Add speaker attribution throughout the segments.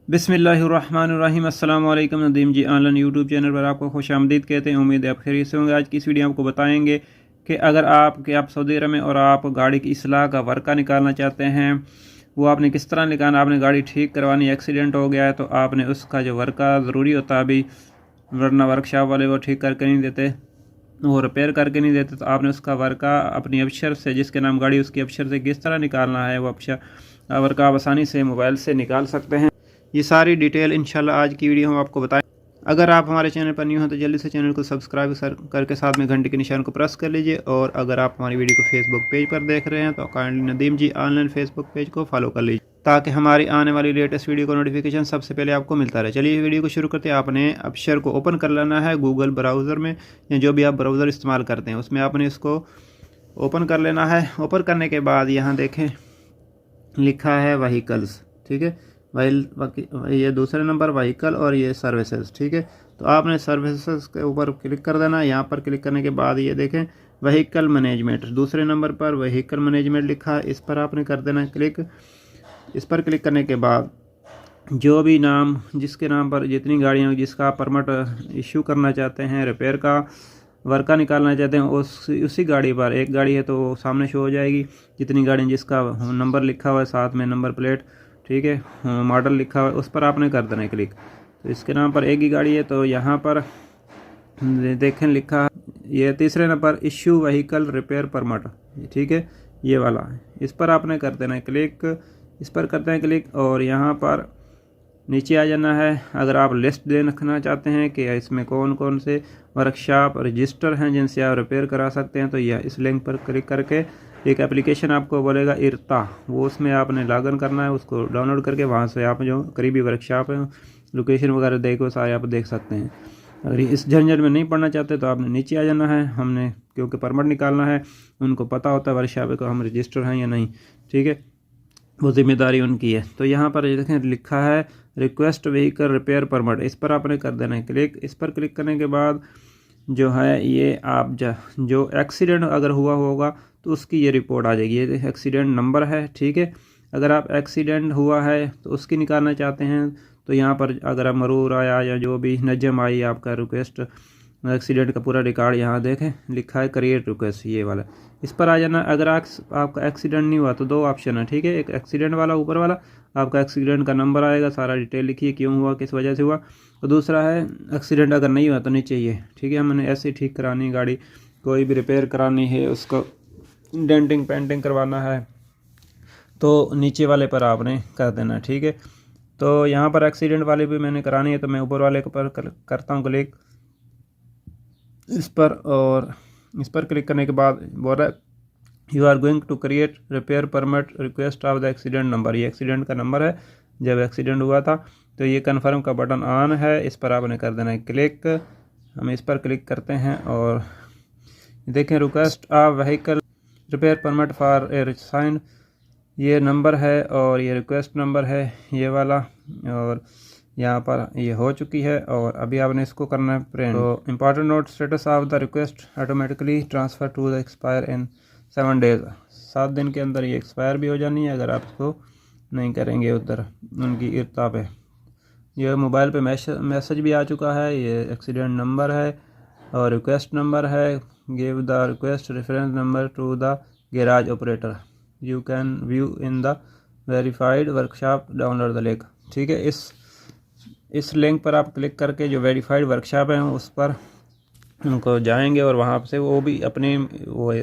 Speaker 1: बिस्मिल्लाहिर्रहमानिर्रहीम। अस्सलाम वालेकुम। नदीम जी ऑनलाइन यूट्यूब चैनल पर आपको खुश आमदीद कहते हैं। उम्मीद है आप खैरियत से होंगे। आज की इस वीडियो में आपको बताएंगे कि अगर आप सऊदी अरब में और आप गाड़ी की इस्लाह का वर्का निकालना चाहते हैं, वो आपने किस तरह निकालना। आपने गाड़ी ठीक करवानी, एक्सीडेंट हो गया है तो आपने उसका जो वर्का ज़रूरी होता है अभी, वरना वर्कशॉप वाले वो ठीक करके नहीं देते, वो रिपेयर करके नहीं देते, तो आपने उसका वर्का अपनी अफसर से, जिसके नाम गाड़ी उसकी अफसर से किस तरह निकालना है, वो अफसर वर्का आप आसानी से मोबाइल से निकाल सकते हैं। ये सारी डिटेल इंशाल्लाह आज की वीडियो हम आपको बताएं। अगर आप हमारे चैनल पर न्यू हैं तो जल्दी से चैनल को सब्सक्राइब करके साथ में घंटे के निशान को प्रेस कर लीजिए। और अगर आप हमारी वीडियो को फेसबुक पेज पर देख रहे हैं तो काइंडली नदीम जी ऑनलाइन फेसबुक पेज को फॉलो कर लीजिए, ताकि हमारी आने वाली लेटेस्ट वीडियो का नोटिफिकेशन सबसे पहले आपको मिलता रहे। चलिए वीडियो को शुरू करते हैं। आपने अबशर को ओपन कर लेना है गूगल ब्राउज़र में, या जो भी आप ब्राउज़र इस्तेमाल करते हैं उसमें आपने इसको ओपन कर लेना है। ओपन करने के बाद यहाँ देखें लिखा है व्हीकल्स, ठीक है। ये दूसरे नंबर व्हीकल और ये सर्विसेज, ठीक है। तो आपने सर्विसेज के ऊपर क्लिक कर देना। यहाँ पर क्लिक करने के बाद ये देखें व्हीकल मैनेजमेंट, दूसरे नंबर पर व्हीकल मैनेजमेंट लिखा है, इस पर आपने कर देना क्लिक। इस पर क्लिक करने के बाद जो भी नाम, जिसके नाम पर जितनी गाड़ियाँ, जिसका आप परमिट इशू करना चाहते हैं, रिपेयर का वर्का निकालना चाहते हैं, उसी गाड़ी पर, एक गाड़ी है तो सामने शो हो जाएगी जितनी गाड़ी जिसका नंबर लिखा हुआ है, साथ में नंबर प्लेट, ठीक है, मॉडल लिखा हुआ है, उस पर आपने कर देना है क्लिक। तो इसके नाम पर एक ही गाड़ी है तो यहाँ पर देखें लिखा ये तीसरे number issue vehicle repair permit, ठीक है, ये वाला, इस पर आपने कर देना है क्लिक। इस पर करते हैं क्लिक और यहाँ पर नीचे आ जाना है। अगर आप लिस्ट दे रखना चाहते हैं कि इसमें कौन कौन से वर्कशॉप रजिस्टर हैं जिनसे आप रिपेयर करा सकते हैं, तो यह इस लिंक पर क्लिक करके एक एप्लीकेशन आपको बोलेगा इरता, वो उसमें आपने लॉगिन करना है, उसको डाउनलोड करके वहाँ से आप जो करीबी वर्कशॉप है लोकेशन वगैरह देखो सारे आप देख सकते हैं। अगर इस झंझट में नहीं पढ़ना चाहते तो आपने नीचे आ जाना है। हमने क्योंकि परमिट निकालना है, उनको पता होता है वर्कशॉप को हम रजिस्टर हैं या नहीं, ठीक है, वो जिम्मेदारी उनकी है। तो यहाँ पर देखें लिखा है रिक्वेस्ट व्हीकल रिपेयर परमिट, इस पर आपने कर देना है क्लिक। इस पर क्लिक करने के बाद जो है ये आप जो एक्सीडेंट अगर हुआ होगा तो उसकी ये रिपोर्ट आ जाएगी। ये एक्सीडेंट नंबर है, ठीक है। अगर आप एक्सीडेंट हुआ है तो उसकी निकालना चाहते हैं तो यहाँ पर अगर आप मरूर आया या जो भी नजम आई आपका रिक्वेस्ट एक्सीडेंट का पूरा रिकॉर्ड यहाँ देखें लिखा है क्रिएट रिक्वेस्ट, ये वाला, इस पर आ जाना। अगर आपका एक्सीडेंट नहीं हुआ तो दो ऑप्शन है, ठीक है। एक एक्सीडेंट वाला ऊपर वाला, आपका एक्सीडेंट का नंबर आएगा, सारा डिटेल लिखिए क्यों हुआ, किस वजह से हुआ। और दूसरा है एक्सीडेंट अगर नहीं हुआ तो नीचे ये, ठीक है, हमने ऐसे ठीक करानी गाड़ी, कोई भी रिपेयर करानी है, उसको डेंटिंग पेंटिंग करवाना है तो नीचे वाले पर आपने कर देना, ठीक है। तो यहाँ पर एक्सीडेंट वाले भी मैंने करानी है तो मैं ऊपर वाले पर करता हूँ क्लिक इस पर। और इस पर क्लिक करने के बाद बोल रहा है you are going to create repair permit request of the accident number, ये एक्सीडेंट का नंबर है जब एक्सीडेंट हुआ था। तो ये कन्फर्म का बटन ऑन है, इस पर आपने कर देना है क्लिक। हम इस पर क्लिक करते हैं और देखें request of vehicle repair permit for a sign, ये नंबर है और ये रिक्वेस्ट नंबर है ये वाला, और यहाँ पर ये हो चुकी है और अभी आपने इसको करना है प्रिंट। तो important note status of the request automatically transfer to the expire in 7 days, 7 दिन के अंदर ये एक्सपायर भी हो जानी है अगर आप इसको नहीं करेंगे उधर उनकी इर्ता पे। ये मोबाइल पे मैसेज भी आ चुका है, ये एक्सीडेंट नंबर है और रिक्वेस्ट नंबर है। Give the request reference number two the garage operator, you can view in the verified workshop download the link, ठीक है। इस लिंक पर आप क्लिक करके जो वेरीफाइड वर्कशॉप है उस पर उनको जाएंगे और वहाँ से वो भी अपने वो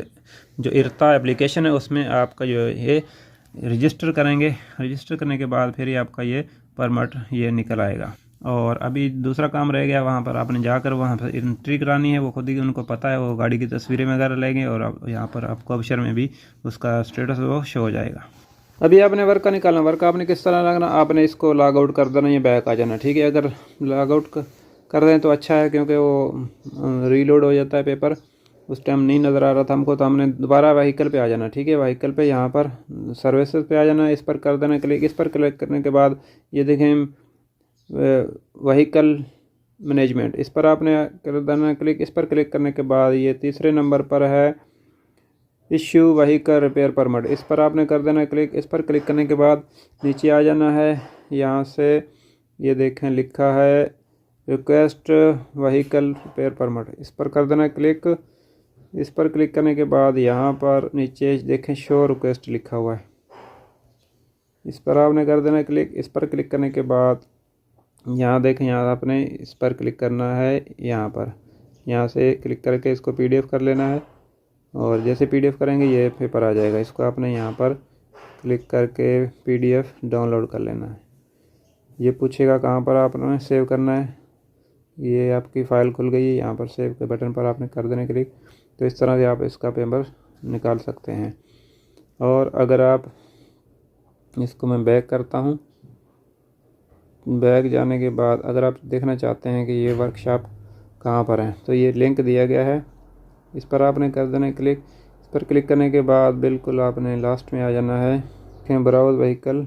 Speaker 1: जो इरता एप्लीकेशन है उसमें आपका जो ये रजिस्टर करेंगे। रजिस्टर करने के बाद फिर ही आपका ये परमिट ये निकल आएगा। और अभी दूसरा काम रह गया, वहाँ पर आपने जाकर वहाँ पर एंट्री करानी है, वो खुद ही उनको पता है, वो गाड़ी की तस्वीरें वगैरह लेंगे और यहाँ पर आपको अबशर में भी उसका स्टेटस वो शो हो जाएगा। अभी आपने वर्क का निकालना, वर्क आपने किस तरह लगना, आपने इसको लॉग आउट कर देना, ये बैक आ जाना, ठीक है। अगर लॉग आउट कर दें तो अच्छा है क्योंकि वो रीलोड हो जाता है पेपर, उस टाइम नहीं नज़र आ रहा था हमको, तो हमने दोबारा व्हीकल पे आ जाना, ठीक है। व्हीकल पे यहाँ पर सर्विसेज पे आ जाना, इस पर कर देना क्लिक। इस पर क्लिक करने के बाद ये देखें व्हीकल मैनेजमेंट, इस पर आपने कर देना क्लिक। इस पर क्लिक करने के बाद ये तीसरे नंबर पर है इश्यू व्हीकल रिपेयर परमिट, इस पर आपने कर देना क्लिक। इस पर क्लिक करने के बाद नीचे आ जाना है, यहाँ से ये देखें लिखा है रिक्वेस्ट व्हीकल रिपेयर परमिट, इस पर कर देना क्लिक। इस पर क्लिक करने के बाद यहाँ पर नीचे देखें शो रिक्वेस्ट लिखा हुआ है, इस पर आपने कर देना क्लिक। इस पर क्लिक करने के बाद यहाँ देखें, यहाँ आपने इस पर क्लिक करना है, यहाँ से क्लिक करके इसको PDF कर लेना है। और जैसे PDF करेंगे ये पेपर आ जाएगा, इसको आपने यहाँ पर क्लिक करके PDF डाउनलोड कर लेना है। ये पूछेगा कहाँ पर आपने सेव करना है, ये आपकी फ़ाइल खुल गई है, यहाँ पर सेव के बटन पर आपने कर देना क्लिक। तो इस तरह से आप इसका पेपर निकाल सकते हैं। और अगर आप इसको मैं बैक करता हूँ, बैक जाने के बाद अगर आप देखना चाहते हैं कि ये वर्कशॉप कहाँ पर है, तो ये लिंक दिया गया है, इस पर आपने कर देना क्लिक। इस पर क्लिक करने के बाद बिल्कुल आपने लास्ट में आ जाना है कि browse vehicle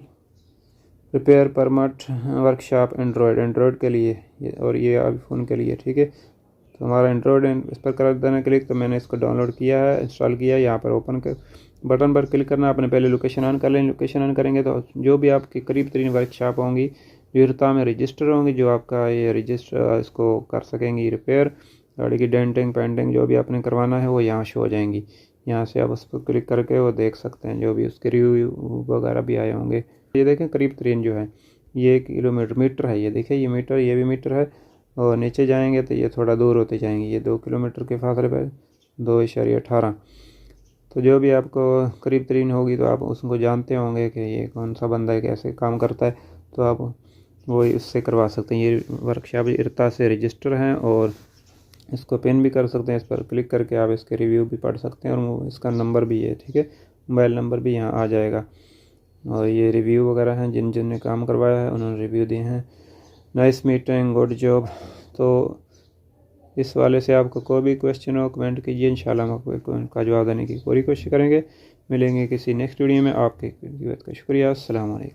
Speaker 1: repair permit workshop android के लिए और ये आईफोन के लिए, ठीक है। तो हमारा एंड्रॉयड, इस पर कर देना क्लिक। तो मैंने इसको डाउनलोड किया है, इंस्टॉल किया है। यहाँ पर ओपन कर बटन पर क्लिक करना, आपने पहले लोकेशन ऑन कर लें। लोकेशन ऑन करेंगे तो जो भी आपकी करीब तरीन वर्कशॉप होंगी जो इरता में रजिस्टर होंगी, जो आपका ये रजिस्टर इसको कर सकेंगी रिपेयर, गाड़ी की डेंटिंग पेंटिंग जो भी आपने करवाना है वो यहाँ शो हो जाएंगी। यहाँ से आप उस पर क्लिक करके वो देख सकते हैं, जो भी उसके रिव्यू वगैरह भी आए होंगे। ये देखें करीब तरीन जो है ये मीटर है, ये देखिए ये मीटर, ये भी मीटर है। और नीचे जाएंगे तो ये थोड़ा दूर होते जाएंगे, ये 2 किलोमीटर के फासले पर 2.18। तो जो भी आपको करीब तरीन होगी तो आप उसको जानते होंगे कि ये कौन सा बंदा है, कैसे काम करता है, तो आप वो इससे करवा सकते हैं। ये वर्कशॉप इरता से रजिस्टर हैं और इसको पिन भी कर सकते हैं। इस पर क्लिक करके आप इसके रिव्यू भी पढ़ सकते हैं और इसका नंबर भी है, ठीक है, मोबाइल नंबर भी यहाँ आ जाएगा। और ये रिव्यू वगैरह हैं, जिन जिन ने काम करवाया है उन्होंने रिव्यू दिए हैं। Nice meeting, good job. तो इस वाले से आपको कोई भी क्वेश्चन हो कमेंट कीजिए, इंशाल्लाह हम आपको कमेंट का जवाब देने की पूरी कोशिश करेंगे। मिलेंगे किसी नेक्स्ट वीडियो में। आपके का शुक्रिया। अस्सलाम वालेकुम।